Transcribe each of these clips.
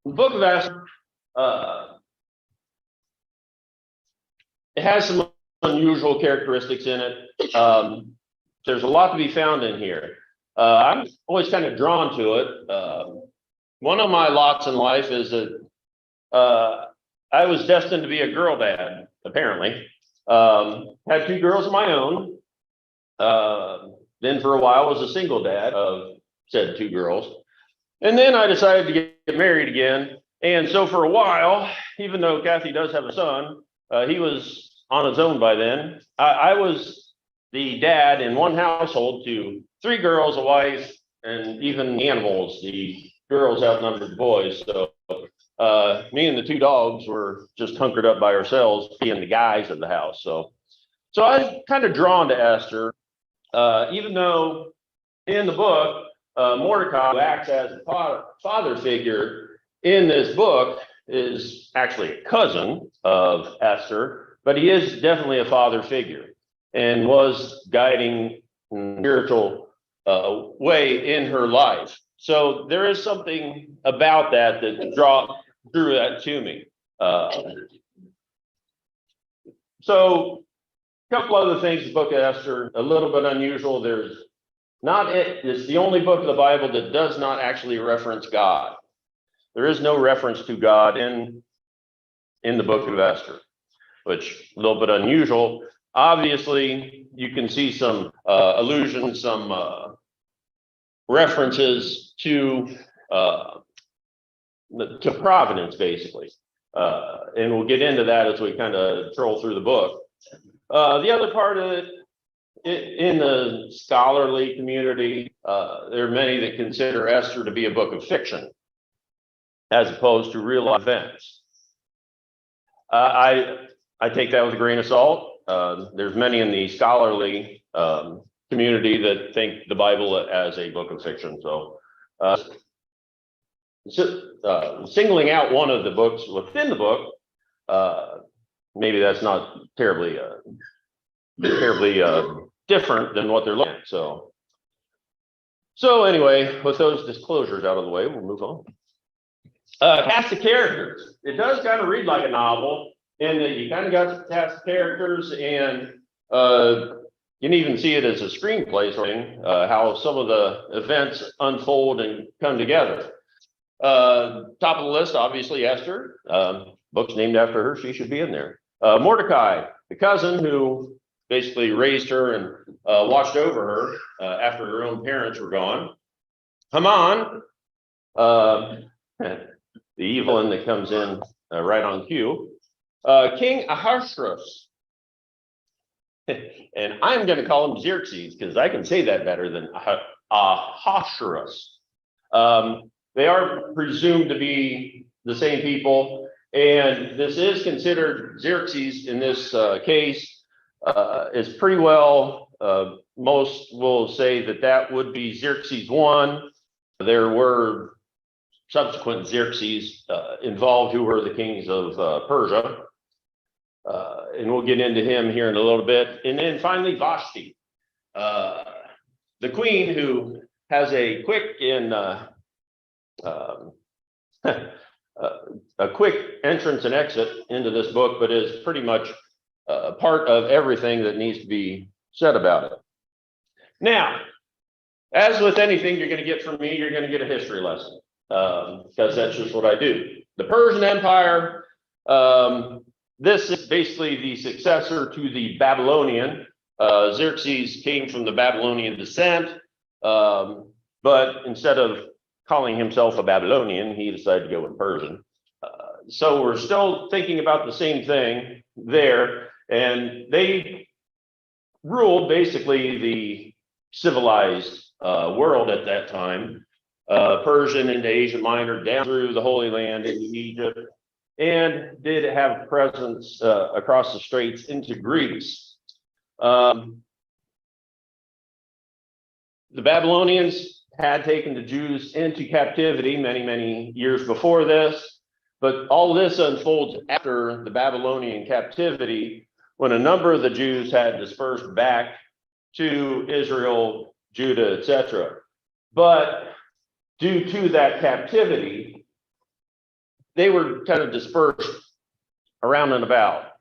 The book of Esther, it has some unusual characteristics in it. There's a lot to be found in here. I'm always kind of drawn to it. One of my lots in life is that I was destined to be a girl dad, apparently. Had two girls of my own. Then for a while was a single dad of said two girls. And then I decided to get married again. And so for a while, even though Kathy does have a son, he was on his own by then. I was the dad in one household to three girls, a wife, and even animals. The girls outnumbered the boys. So me and the two dogs were just hunkered up by ourselves, being the guys of the house. So I'm kind of drawn to Esther, even though in the book, Mordecai, who acts as the father figure in this book, is actually a cousin of Esther, but he is definitely a father figure and was guiding spiritual way in her life. So there is something about that drew that to me. So a couple other things, the book of Esther, a little bit unusual. It's the only book of the Bible that does not actually reference God. There is no reference to God in the book of Esther, which is a little bit unusual. Obviously, you can see some allusions, some references to providence, basically. And we'll get into that as we kind of troll through the book. The other part of it, in the scholarly community, there are many that consider Esther to be a book of fiction, as opposed to real events. I take that with a grain of salt. There's many in the scholarly community that think the Bible as a book of fiction. So singling out one of the books within the book, maybe that's not terribly different than what they're looking at. So anyway, with those disclosures out of the way, we'll move on. Cast of characters. It does kind of read like a novel in that you kind of got to cast of characters, and you can even see it as a screenplay, how some of the events unfold and come together. Top of the list, obviously, Esther. Book's named after her. She should be in there. Mordecai, the cousin who basically raised her and watched over her after her own parents were gone. Haman, the evil one that comes in right on cue. King Ahasuerus. And I'm going to call him Xerxes because I can say that better than Ahasuerus. They are presumed to be the same people, and this is considered Xerxes in this case is pretty well, most will say that would be Xerxes I. There were subsequent Xerxes involved who were the kings of Persia. And we'll get into him here in a little bit. And then finally, Vashti, the queen who has a quick a quick entrance and exit into this book, but is pretty much part of everything that needs to be said about it. Now, as with anything you're going to get from me, you're going to get a history lesson, because that's just what I do. The Persian Empire, this is basically the successor to the Babylonian. Xerxes came from the Babylonian descent, but instead of calling himself a Babylonian, he decided to go with Persian. So we're still thinking about the same thing there, and they ruled basically the civilized world at that time, Persian into Asia Minor, down through the Holy Land into Egypt, and did have presence across the straits into Greece. The Babylonians had taken the Jews into captivity many, many years before this, but all this unfolds after the Babylonian captivity, when a number of the Jews had dispersed back to Israel, Judah, etc. But due to that captivity, they were kind of dispersed around and about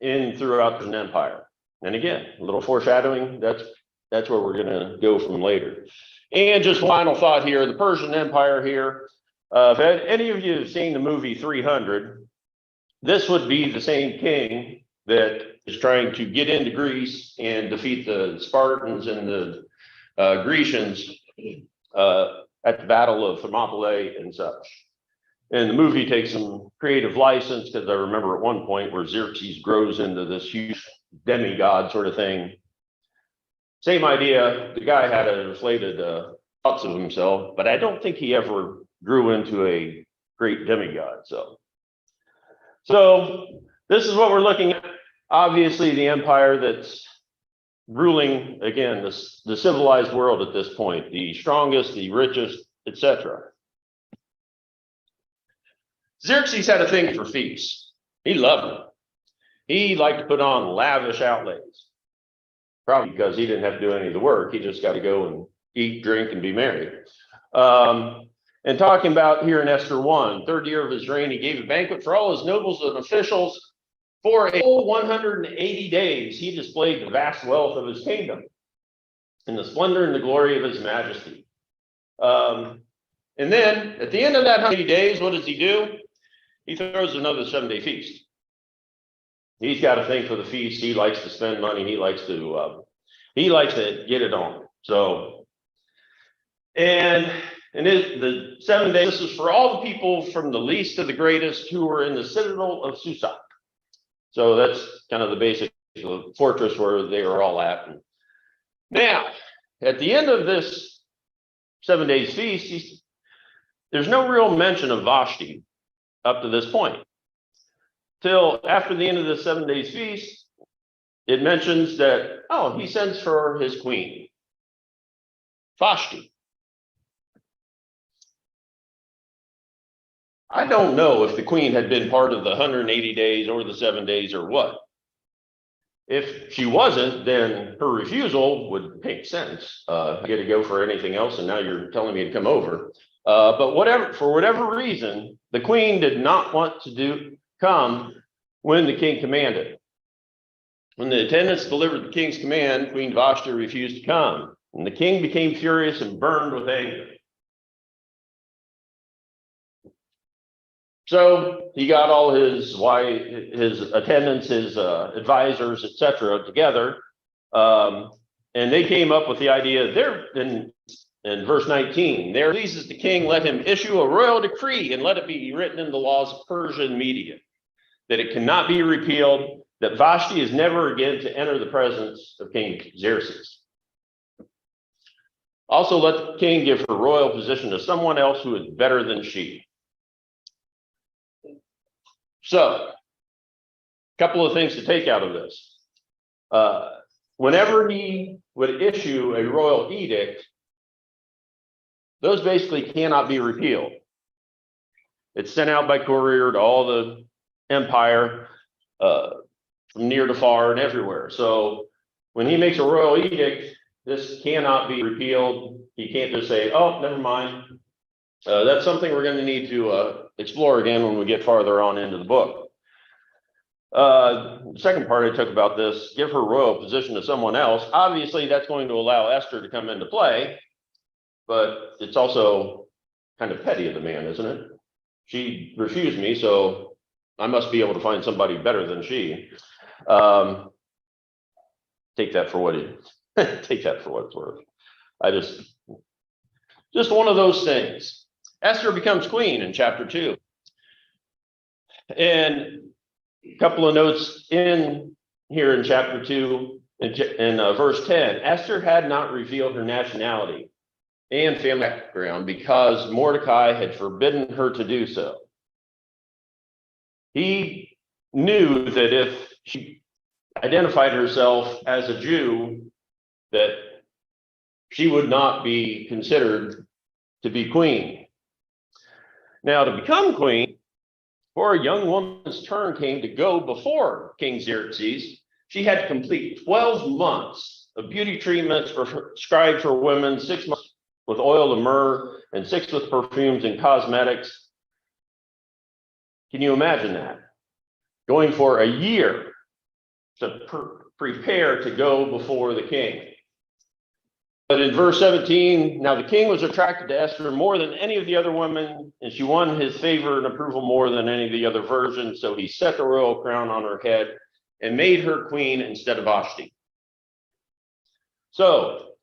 throughout the empire. And again, a little foreshadowing, that's where we're gonna go from later. And just final thought here, the Persian Empire here. If any of you have seen the movie 300, this would be the same king that is trying to get into Greece and defeat the Spartans and the Grecians at the Battle of Thermopylae and such. And the movie takes some creative license, because I remember at one point where Xerxes grows into this huge demigod sort of thing. Same idea. The guy had inflated thoughts of himself, but I don't think he ever grew into a great demigod. So this is what we're looking at. Obviously, the empire that's ruling, again, the civilized world at this point, the strongest, the richest, etc. Xerxes had a thing for feasts. He loved them. He liked to put on lavish outlays, probably because he didn't have to do any of the work. He just got to go and eat, drink, and be merry. And talking about here in Esther 1, third year of his reign, he gave a banquet for all his nobles and officials. For a whole 180 days, he displayed the vast wealth of his kingdom and the splendor and the glory of his majesty. And then at the end of that 180 days, what does he do? He throws another 7-day feast. He's got a thing for the feast. He likes to spend money. He likes to get it on. So, and the 7 days, this is for all the people from the least to the greatest who were in the citadel of Susa. So that's kind of the basic fortress where they were all at. Now, at the end of this 7 days feast, there's no real mention of Vashti up to this point. Till after the end of the 7 days feast, it mentions that, oh, he sends for his queen, Vashti. I don't know if the queen had been part of the 180 days or the 7 days or what. If she wasn't, then her refusal would make sense. I get to go for anything else, and now you're telling me to come over. But for whatever reason, the queen did not want to come when the king commanded. When the attendants delivered the king's command, Queen Vashti refused to come, and the king became furious and burned with anger. So he got all his attendants, his advisors, etc., together, and they came up with the idea. There in verse 19, there pleases the king, let him issue a royal decree and let it be written in the laws of Persia and Media, that it cannot be repealed, that Vashti is never again to enter the presence of King Xerxes. Also, let the king give her royal position to someone else who is better than she. So, a couple of things to take out of this. Whenever he would issue a royal edict, those basically cannot be repealed. It's sent out by courier to all the empire, from near to far and everywhere. So when he makes a royal edict, this cannot be repealed. He can't just say, oh, never mind. That's something we're going to need to explore again when we get farther on into the book. The second part I took about this, give her royal position to someone else. Obviously, that's going to allow Esther to come into play, but it's also kind of petty of the man, isn't it? She refused me, so I must be able to find somebody better than she. Take that for what it's worth. I just one of those things. Esther becomes queen in chapter 2. And a couple of notes in here in chapter 2, in verse 10, Esther had not revealed her nationality and family background because Mordecai had forbidden her to do so. He knew that if she identified herself as a Jew, that she would not be considered to be queen. Now, to become queen, before a young woman's turn came to go before King Xerxes, she had to complete 12 months of beauty treatments prescribed for women, 6 months with oil of myrrh, and 6 with perfumes and cosmetics. Can you imagine that? Going for a year to prepare to go before the king. But in verse 17, now the king was attracted to Esther more than any of the other women, and she won his favor and approval more than any of the other virgins. So he set the royal crown on her head and made her queen instead of Vashti. So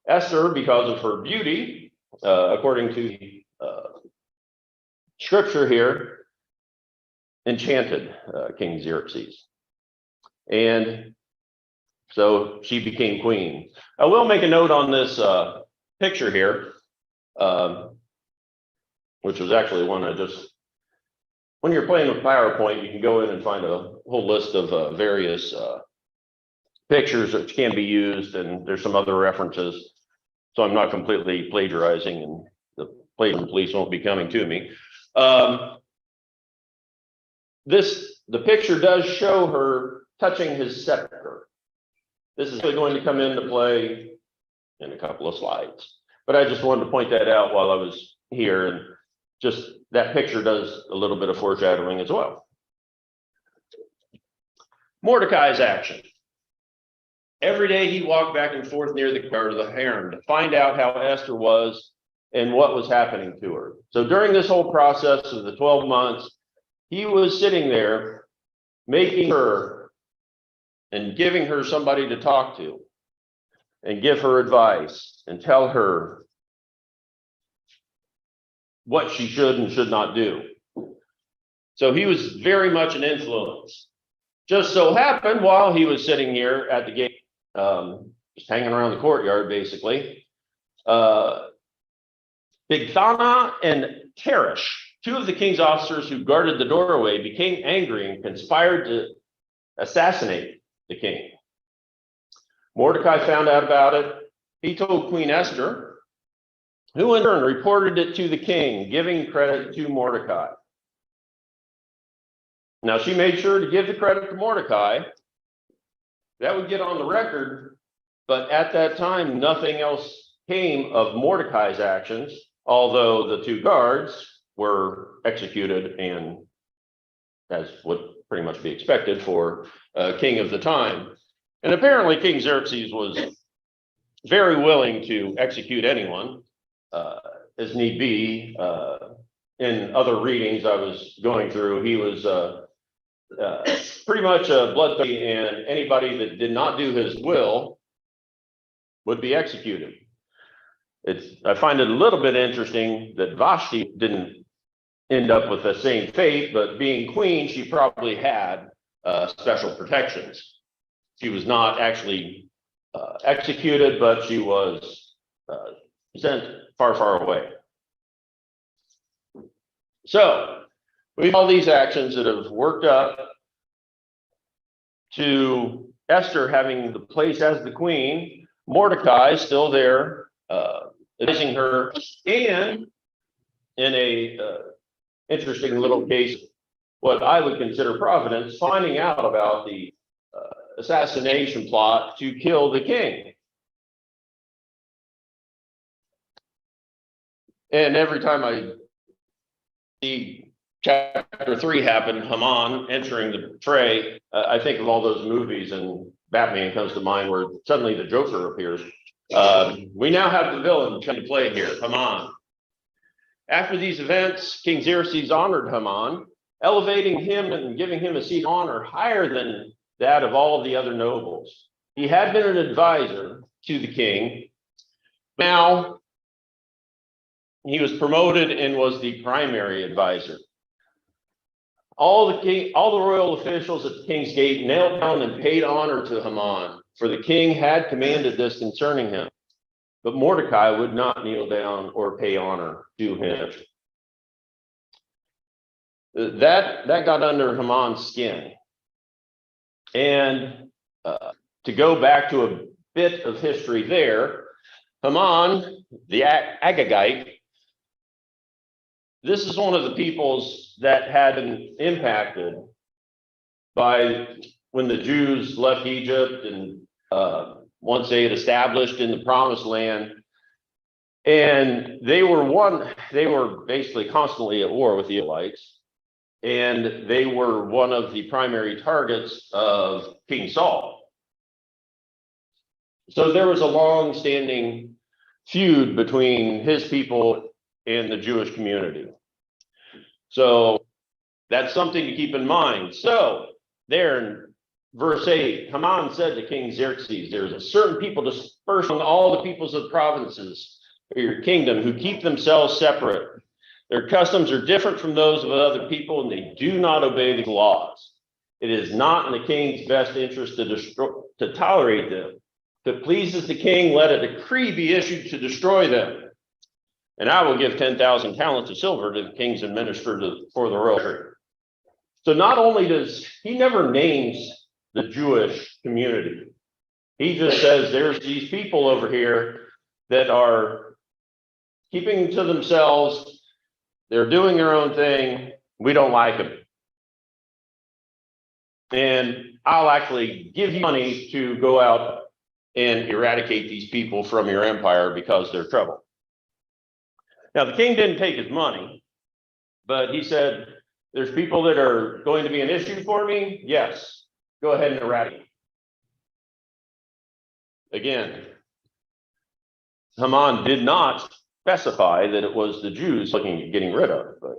Esther, because of her beauty, according to scripture here, enchanted King Xerxes. And so she became queen. I will make a note on this picture here, which was actually one I just, when you're playing with PowerPoint, you can go in and find a whole list of various pictures that can be used, and there's some other references. So I'm not completely plagiarizing, and the plagiarism police won't be coming to me. The picture does show her touching his scepter. This is really going to come into play in a couple of slides, but I just wanted to point that out while I was here, and just that picture does a little bit of foreshadowing as well. Mordecai's action. Every day he walked back and forth near the harem to find out how Esther was and what was happening to her. So during this whole process of the 12 months, he was sitting there making her and giving her somebody to talk to and give her advice and tell her what she should and should not do. So he was very much an influence. Just so happened while he was sitting here at the gate, just hanging around the courtyard, basically, Bigthana and Teresh, two of the king's officers who guarded the doorway, became angry and conspired to assassinate the king. Mordecai found out about it. He told Queen Esther, who in turn reported it to the king, giving credit to Mordecai. Now, she made sure to give the credit to Mordecai. That would get on the record, but at that time, nothing else came of Mordecai's actions, although the two guards were executed, and as would pretty much be expected for a king of the time. And apparently King Xerxes was very willing to execute anyone as need be. In other readings I was going through, he was pretty much a bloodthirsty, and anybody that did not do his will would be executed. I find it a little bit interesting that Vashti didn't end up with the same fate, but being queen, she probably had special protections. She was not actually executed, but she was sent far, far away. So we have all these actions that have worked up to Esther having the place as the queen, Mordecai still there, advising her, and in a interesting little case, what I would consider providence, finding out about the assassination plot to kill the king. And every time I see chapter 3 happen, Haman entering the fray, I think of all those movies, and Batman comes to mind where suddenly the Joker appears. We now have the villain come to play here, Haman. After these events, King Xerxes honored Haman, elevating him and giving him a seat of honor higher than that of all of the other nobles. He had been an advisor to the king. Now he was promoted and was the primary advisor. All the royal officials at the king's gate knelt down and paid honor to Haman, for the king had commanded this concerning him. But Mordecai would not kneel down or pay honor to him. That got under Haman's skin. And to go back to a bit of history there, Haman, the Agagite, this is one of the peoples that had been impacted by when the Jews left Egypt and once they had established in the promised land. And they were basically constantly at war with the Israelites. and they were one of the primary targets of King Saul. So there was a long-standing feud between his people and the Jewish community. So that's something to keep in mind. So there in verse 8, Haman said to King Xerxes, there's a certain people dispersed among all the peoples of the provinces of your kingdom who keep themselves separate. Their customs are different from those of other people, and they do not obey the laws. It is not in the king's best interest to tolerate them. If it pleases the king, let a decree be issued to destroy them. And I will give 10,000 talents of silver to the king's administrator for the royal treasury. So not only does he never names the Jewish community, he just says there's these people over here that are keeping to themselves. They're doing their own thing. We don't like them. And I'll actually give you money to go out and eradicate these people from your empire because they're trouble. Now, the king didn't take his money, but he said, there's people that are going to be an issue for me. Yes, go ahead and eradicate. Again, Haman did not specify that it was the Jews looking at getting rid of, but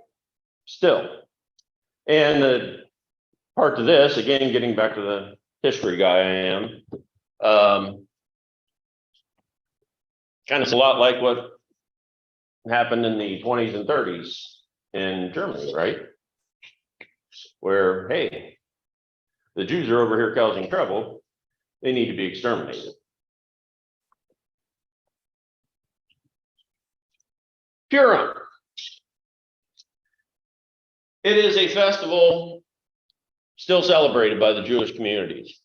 still. And the part to this, again, getting back to the history guy I am, kind of a lot like what happened in the 20s and 30s in Germany, right? Where, hey, the Jews are over here causing trouble. They need to be exterminated. Purim. It is a festival still celebrated by the Jewish communities,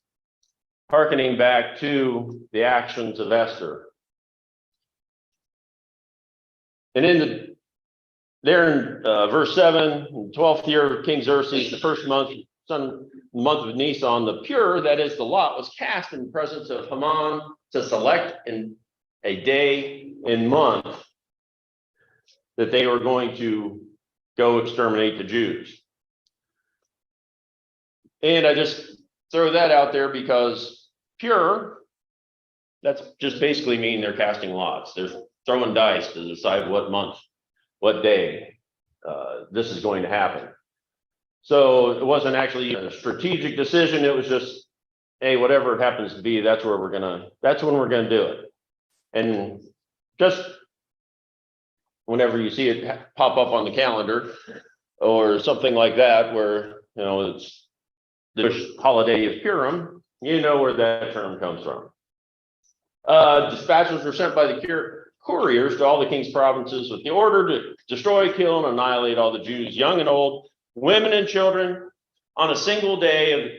hearkening back to the actions of Esther. And there in verse 7, 12th year of King Xerxes, the first month of Nisan, the pure, that is the lot, was cast in the presence of Haman to select in a day and month that they were going to go exterminate the Jews. And I just throw that out there because pure, that's just basically mean they're casting lots. They're throwing dice to decide what month, what day this is going to happen. So it wasn't actually a strategic decision. It was just, hey, whatever it happens to be, that's when we're gonna do it. And just whenever you see it pop up on the calendar or something like that, where it's the holiday of Purim, you know where that term comes from. Dispatches were sent by the couriers to all the king's provinces with the order to destroy, kill, and annihilate all the Jews, young and old, women and children, on a single day of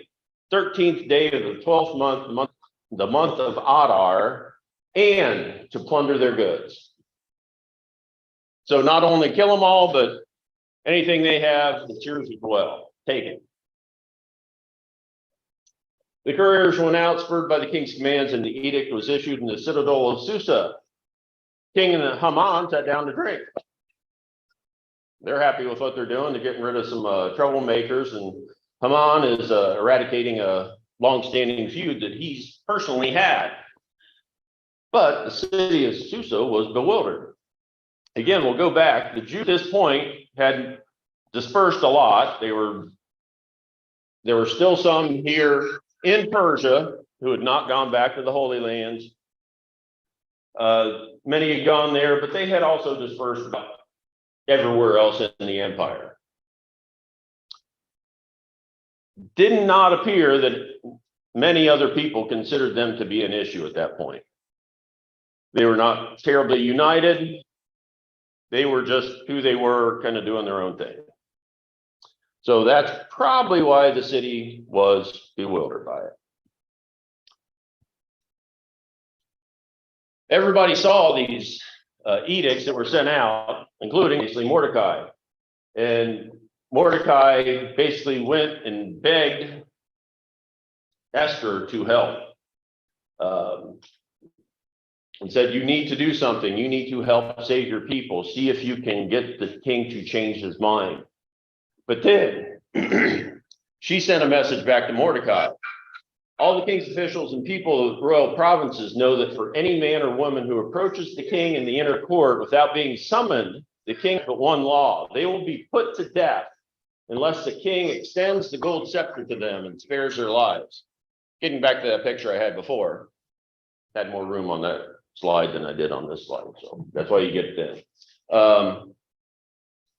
the 13th day of the 12th month, the month of Adar, and to plunder their goods. So not only kill them all, but anything they have, it's yours as well. Take it. The couriers went out, spurred by the king's commands, and the edict was issued in the citadel of Susa. King and Haman sat down to drink. They're happy with what they're doing. They're getting rid of some troublemakers, and Haman is eradicating a long-standing feud that he's personally had. But the city of Susa was bewildered. Again, we'll go back. The Jews at this point had dispersed a lot. There were still some here in Persia who had not gone back to the Holy Lands. Many had gone there, but they had also dispersed everywhere else in the empire. Did not appear that many other people considered them to be an issue at that point. They were not terribly united. They were just who they were, kind of doing their own thing. So that's probably why the city was bewildered by it. Everybody saw these edicts that were sent out, including basically Mordecai. And Mordecai basically went and begged Esther to help. And said, you need to do something. You need to help save your people. See if you can get the king to change his mind. But then she sent a message back to Mordecai. All the king's officials and people of royal provinces know that for any man or woman who approaches the king in the inner court without being summoned, the king has but one law. They will be put to death unless the king extends the gold scepter to them and spares their lives. Getting back to that picture I had before, had more room on that slide than I did on this slide, so that's why you get it in.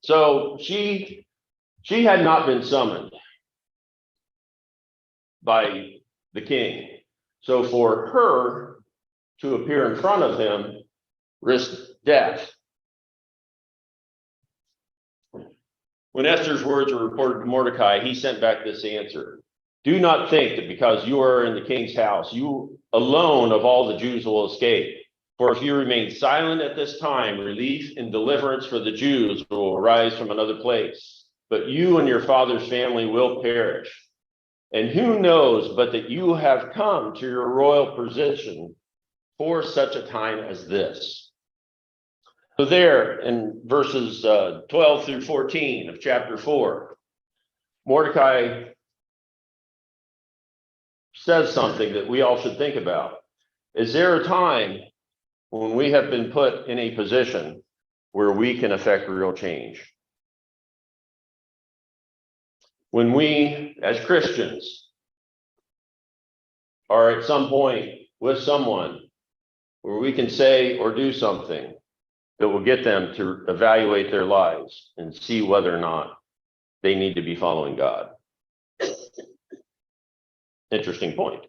So she had not been summoned by the king. So for her to appear in front of him risked death. When Esther's words were reported to Mordecai, he sent back this answer. Do not think that because you are in the king's house, you alone of all the Jews will escape. For if you remain silent at this time, relief and deliverance for the Jews will arise from another place. But you and your father's family will perish. And who knows but that you have come to your royal position for such a time as this. So there in verses 12 through 14 of chapter 4, Mordecai says something that we all should think about. Is there a time when we have been put in a position where we can affect real change? When we, as Christians, are at some point with someone where we can say or do something that will get them to evaluate their lives and see whether or not they need to be following God. Interesting point.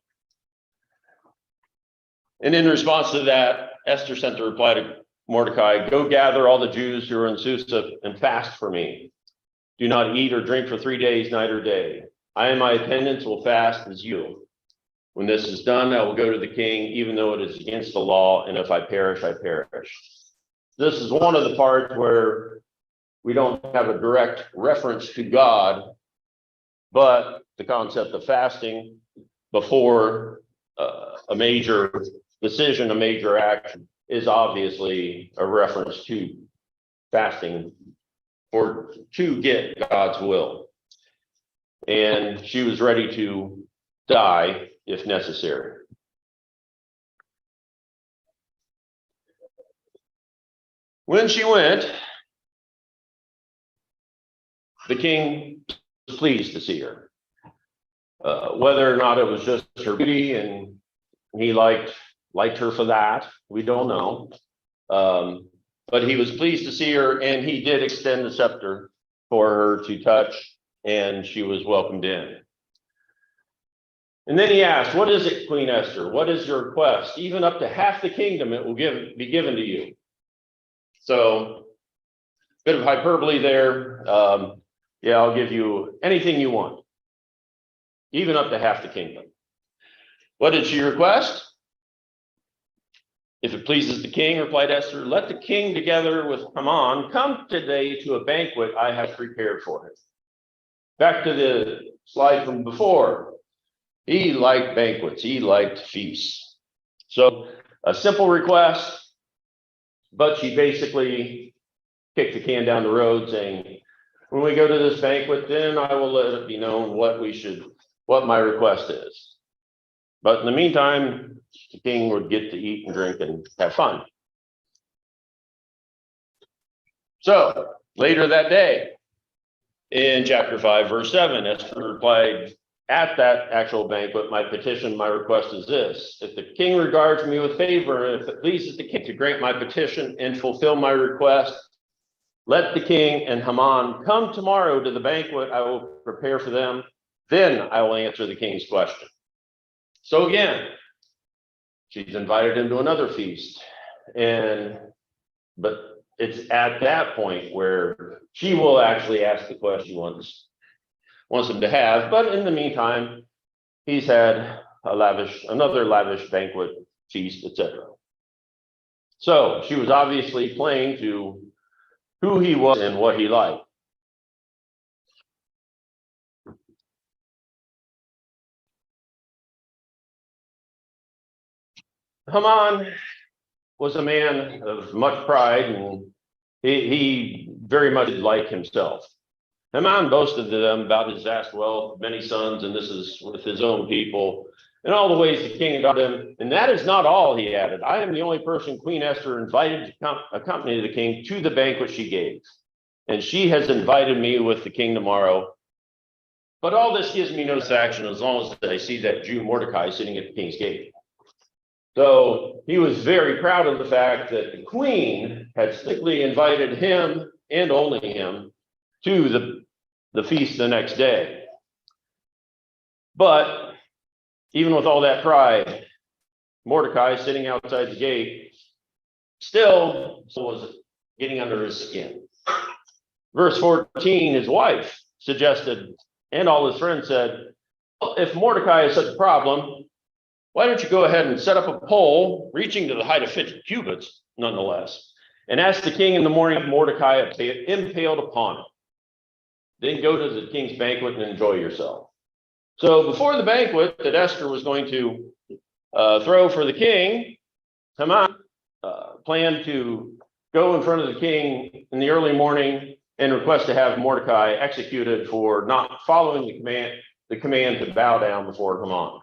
And in response to that, Esther sent the reply to Mordecai, go gather all the Jews who are in Susa and fast for me. Do not eat or drink for 3 days, night or day. I and my attendants will fast as you. When this is done, I will go to the king, even though it is against the law, and if I perish, I perish. This is one of the parts where we don't have a direct reference to God, but the concept of fasting before a major decision, a major action, is obviously a reference to fasting to get God's will. And she was ready to die if necessary. When she went, the king was pleased to see her. Whether or not it was just her beauty and he liked her for that, we don't know. But he was pleased to see her, and he did extend the scepter for her to touch, and she was welcomed in. And then he asked, what is it, Queen Esther? What is your request? Even up to half the kingdom it will be given to you. So, bit of hyperbole there. Yeah, I'll give you anything you want, even up to half the kingdom. What did she request? If it pleases the king, replied Esther, let the king together with Haman come today to a banquet I have prepared for him. Back to the slide from before. He liked banquets. He liked feasts. So a simple request, but she basically kicked the can down the road saying, when we go to this banquet, then I will let it be known what my request is. But in the meantime, the king would get to eat and drink and have fun. So later that day, in chapter 5, verse 7, Esther replied, at that actual banquet, my petition, my request is this. If the king regards me with favor, and if it pleases the king to grant my petition and fulfill my request, let the king and Haman come tomorrow to the banquet I will prepare for them. Then I will answer the king's question. So again, she's invited him to another feast. But it's at that point where she will actually ask the question she wants him to have. But in the meantime, he's had another lavish banquet, feast, etc. So she was obviously playing to who he was and what he liked. Haman was a man of much pride, and he very much liked himself. Haman boasted to them about his vast wealth, many sons, and this is with his own people, and all the ways the king had done him. And that is not all, he added. I am the only person Queen Esther invited to accompany the king to the banquet she gave. And she has invited me with the king tomorrow. But all this gives me no satisfaction as long as I see that Jew Mordecai sitting at the king's gate. So he was very proud of the fact that the queen had strictly invited him and only him to the feast the next day. But even with all that pride, Mordecai sitting outside the gate still was getting under his skin. Verse 14, his wife suggested, and all his friends said, well, if Mordecai is such a problem, why don't you go ahead and set up a pole reaching to the height of 50 cubits, nonetheless, and ask the king in the morning if Mordecai impaled upon it. Then go to the king's banquet and enjoy yourself. So before the banquet that Esther was going to throw for the king, Haman planned to go in front of the king in the early morning and request to have Mordecai executed for not following the command to bow down before Haman.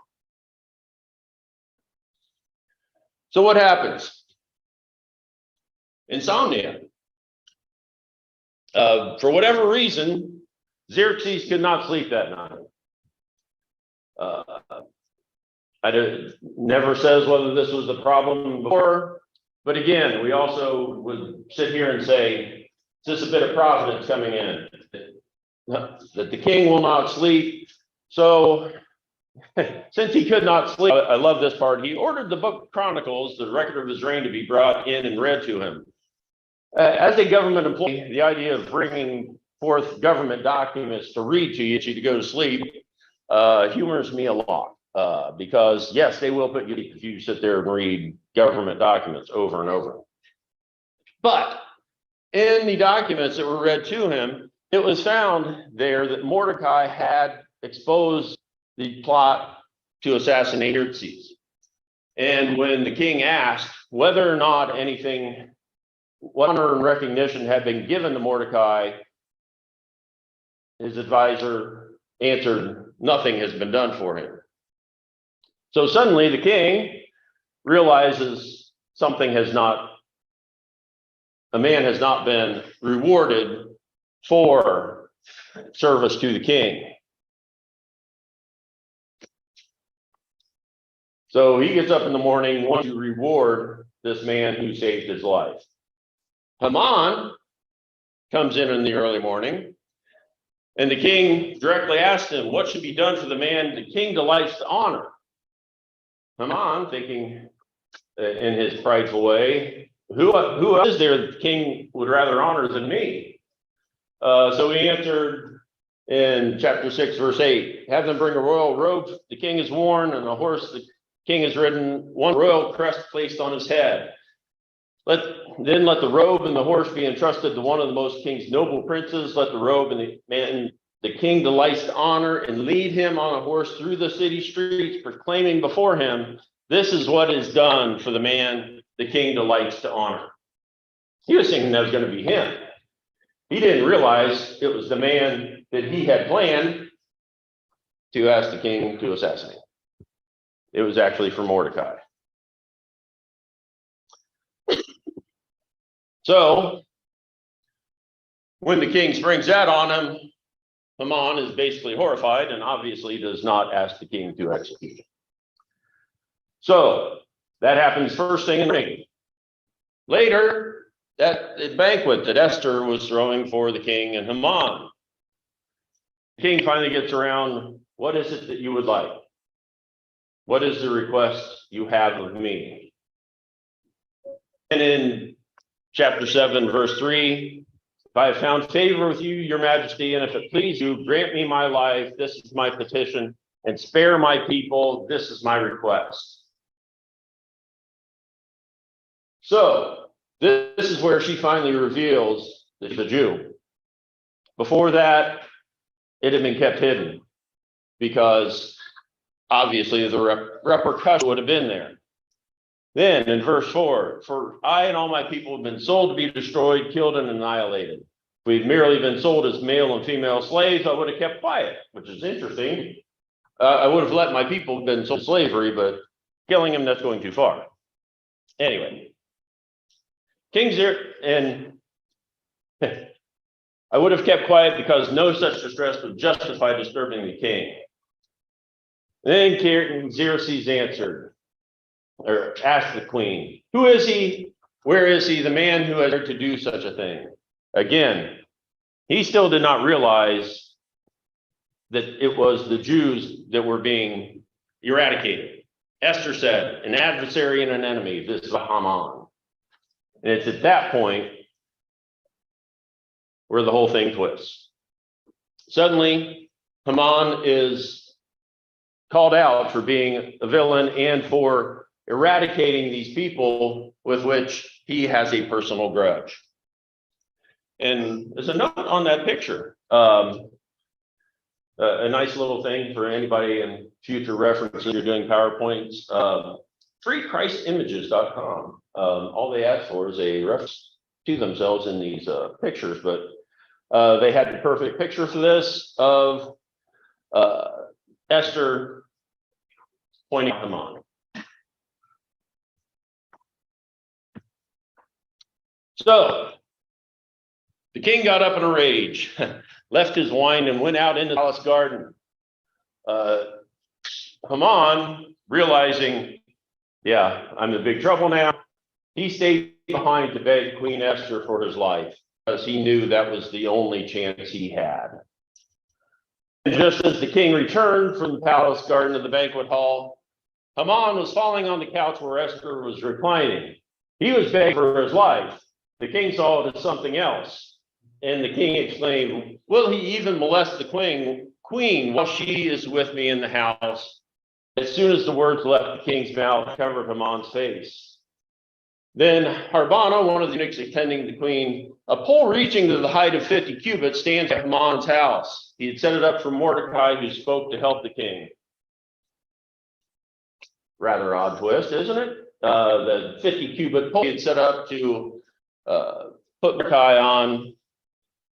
So what happens? Insomnia. For whatever reason, Xerxes could not sleep that night. Never says whether this was the problem before, but again, we also would sit here and say, is this a bit of providence coming in? That the king will not sleep. So since he could not sleep, I love this part, he ordered the book of Chronicles, the record of his reign, to be brought in and read to him. As a government employee, the idea of bringing forth government documents to read to you to go to sleep humors me a lot, because yes, they will put you if you sit there and read government documents over and over. But in the documents that were read to him, it was found there that Mordecai had exposed the plot to assassinate Xerxes. And when the king asked whether or not anything, what honor and recognition had been given to Mordecai, his advisor answered, nothing has been done for him. So suddenly the king realizes a man has not been rewarded for service to the king. So he gets up in the morning, wants to reward this man who saved his life. Haman comes in the early morning, and the king directly asked him, what should be done for the man the king delights to honor? Haman, thinking in his prideful way, who else is there the king would rather honor than me? So he answered in chapter 6, verse 8, have them bring a royal robe the king has worn, and a horse the king has ridden, one royal crest placed on his head. Let the robe and the horse be entrusted to one of the most king's noble princes. Let the robe and the man the king delights to honor, and lead him on a horse through the city streets, proclaiming before him, this is what is done for the man the king delights to honor. He was thinking that was going to be him. He didn't realize it was the man that he had planned to ask the king to assassinate. It was actually for Mordecai. So when the king springs that on him, Haman is basically horrified and obviously does not ask the king to execute him. So that happens first thing in the morning. Later, that banquet that Esther was throwing for the king and Haman, the king finally gets around, what is it that you would like? What is the request you have of me? And in chapter 7, verse 3, if I have found favor with you, your majesty, and if it please you, grant me my life, this is my petition, and spare my people, this is my request. So this is where she finally reveals that she's a Jew. Before that, it had been kept hidden because obviously the repercussion would have been there. Then in verse 4, for I and all my people have been sold to be destroyed, killed, and annihilated. we'd merely been sold as male and female slaves, I would have kept quiet, which is interesting. I would have let my people have been sold to slavery, but killing him, that's going too far. Anyway, King Xerxes, and I would have kept quiet because no such distress would justify disturbing the king. Then King Xerxes answered, or asked the queen, who is he? Where is he, the man who has dared to do such a thing? Again, he still did not realize that it was the Jews that were being eradicated. Esther said, an adversary and an enemy, this is Haman. And it's at that point where the whole thing twists. Suddenly, Haman is called out for being a villain and for eradicating these people with which he has a personal grudge. And there's a note on that picture. A nice little thing for anybody in future reference when you're doing PowerPoints. FreeChristImages.com. All they ask for is a reference to themselves in these pictures, but they had the perfect picture for this of Esther pointing them on. So the king got up in a rage, left his wine and went out into the palace garden. Haman, realizing, yeah, I'm in big trouble now, he stayed behind to beg Queen Esther for his life because he knew that was the only chance he had. And just as the king returned from the palace garden to the banquet hall, Haman was falling on the couch where Esther was reclining. He was begging for his life. The king saw it as something else. And the king exclaimed, will he even molest the queen while she is with me in the house? As soon as the words left the king's mouth, covered Haman's face. Then Harbona, one of the eunuchs attending the queen, a pole reaching to the height of 50 cubits, stands at Haman's house. He had set it up for Mordecai, who spoke to help the king. Rather odd twist, isn't it? The 50 cubit pole he had set up to put Mordecai on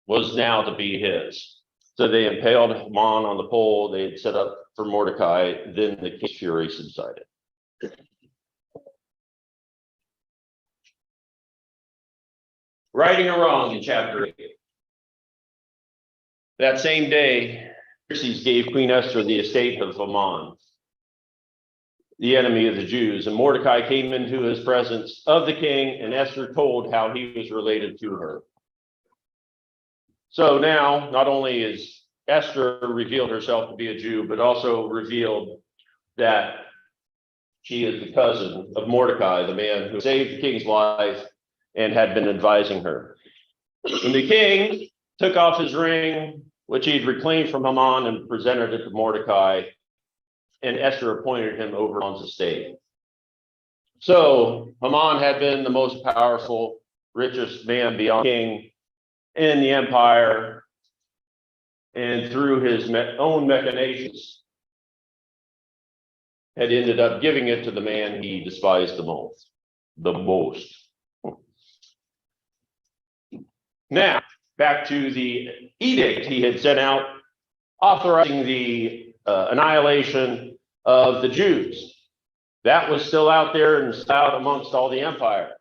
was now to be his. So they impaled Haman on the pole they had set up for Mordecai. Then the king's fury subsided. Righting a wrong in chapter 8. That same day, Xerxes gave Queen Esther the estate of Haman, the enemy of the Jews, and Mordecai came into his presence of the king, and Esther told how he was related to her. So now, not only is Esther revealed herself to be a Jew, but also revealed that she is the cousin of Mordecai, the man who saved the king's life and had been advising her. And the king took off his ring, which he had reclaimed from Haman, and presented it to Mordecai, and Esther appointed him over Haman's estate. So Haman had been the most powerful, richest man beyond the king in the empire, and through his own machinations had ended up giving it to the man he despised the most. Now, back to the edict he had sent out authorizing the annihilation of the Jews. That was still out there and still out amongst all the empire.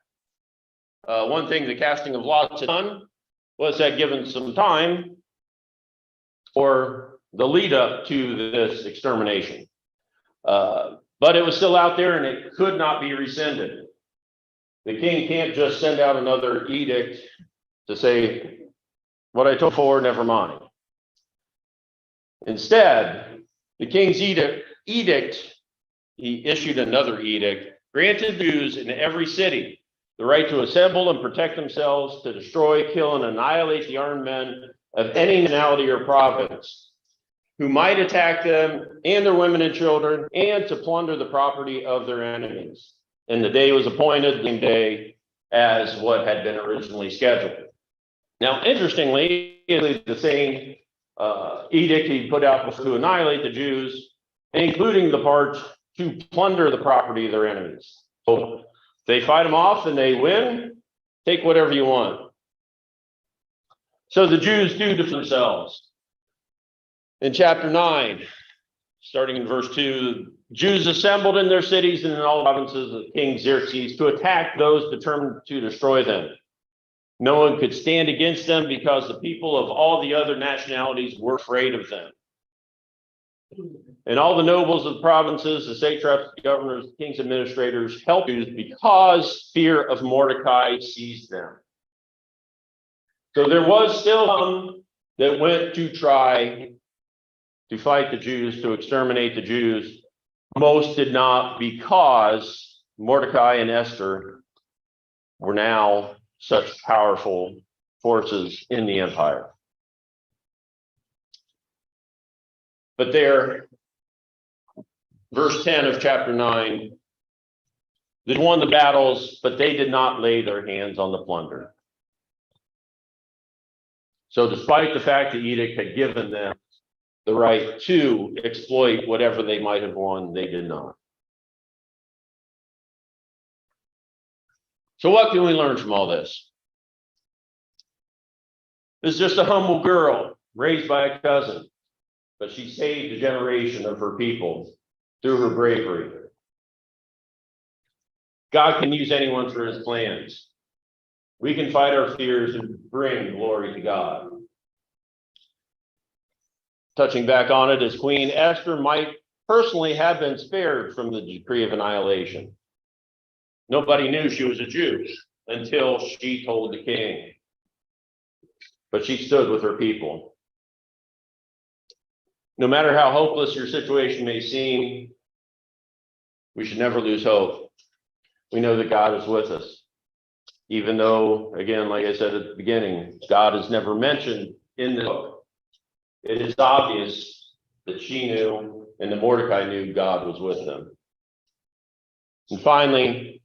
One thing the casting of lots had done was that given some time for the lead up to this extermination. But it was still out there and it could not be rescinded. The king can't just send out another edict to say, what I told before, never mind. Instead, the king's edict, he issued another edict, granted Jews in every city the right to assemble and protect themselves, to destroy, kill, and annihilate the armed men of any nationality or province who might attack them and their women and children, and to plunder the property of their enemies. And the day was appointed, the same day as what had been originally scheduled. Now, interestingly, it's the same edict he put out to annihilate the Jews, including the part to plunder the property of their enemies. So they fight them off and they win, take whatever you want. So the Jews do defend themselves. In chapter 9, starting in verse 2, Jews assembled in their cities and in all provinces of King Xerxes to attack those determined to destroy them. No one could stand against them because the people of all the other nationalities were afraid of them. And all the nobles of the provinces, the satraps, the governors, the king's administrators helped Jews because fear of Mordecai seized them. So there was still some that went to try to fight the Jews, to exterminate the Jews. Most did not, because Mordecai and Esther were now such powerful forces in the empire. But there, verse 10 of chapter 9, they won the battles, but they did not lay their hands on the plunder. So despite the fact the edict had given them the right to exploit whatever they might have won, they did not. So what can we learn from all this? This is just a humble girl raised by a cousin, but she saved a generation of her people through her bravery. God can use anyone for his plans. We can fight our fears and bring glory to God. Touching back on it, as Queen Esther might personally have been spared from the decree of annihilation. Nobody knew she was a Jew until she told the king. But she stood with her people. No matter how hopeless your situation may seem, we should never lose hope. We know that God is with us. Even though, again, like I said at the beginning, God is never mentioned in the book. It is obvious that she knew and that Mordecai knew God was with them. And finally,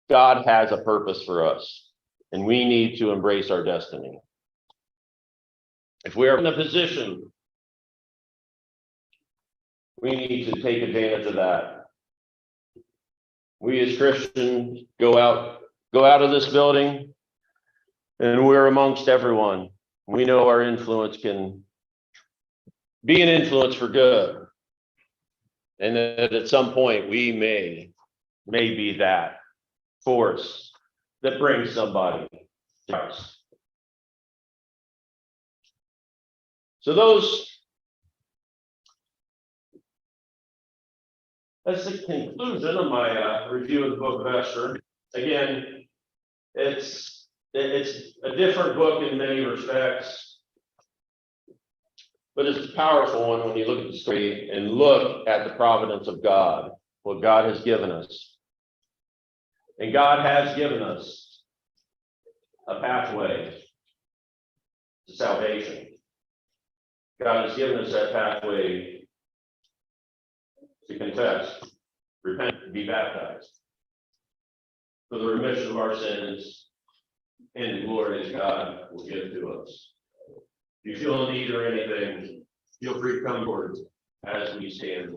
God has a purpose for us, and we need to embrace our destiny. If we are in a position, we need to take advantage of that. We as Christians go out of this building, and we're amongst everyone. We know our influence can be an influence for good, and that at some point we may be that force that brings somebody to us. So that's the conclusion of my review of the book of Esther. Again, it's a different book in many respects, but it's a powerful one when you look at the story and look at the providence of God, what God has given us. And God has given us a pathway to salvation. God has given us that pathway to confess, repent, and be baptized for the remission of our sins and the glory that God will give to us. If you feel a need or anything, feel free to come forward as we stand.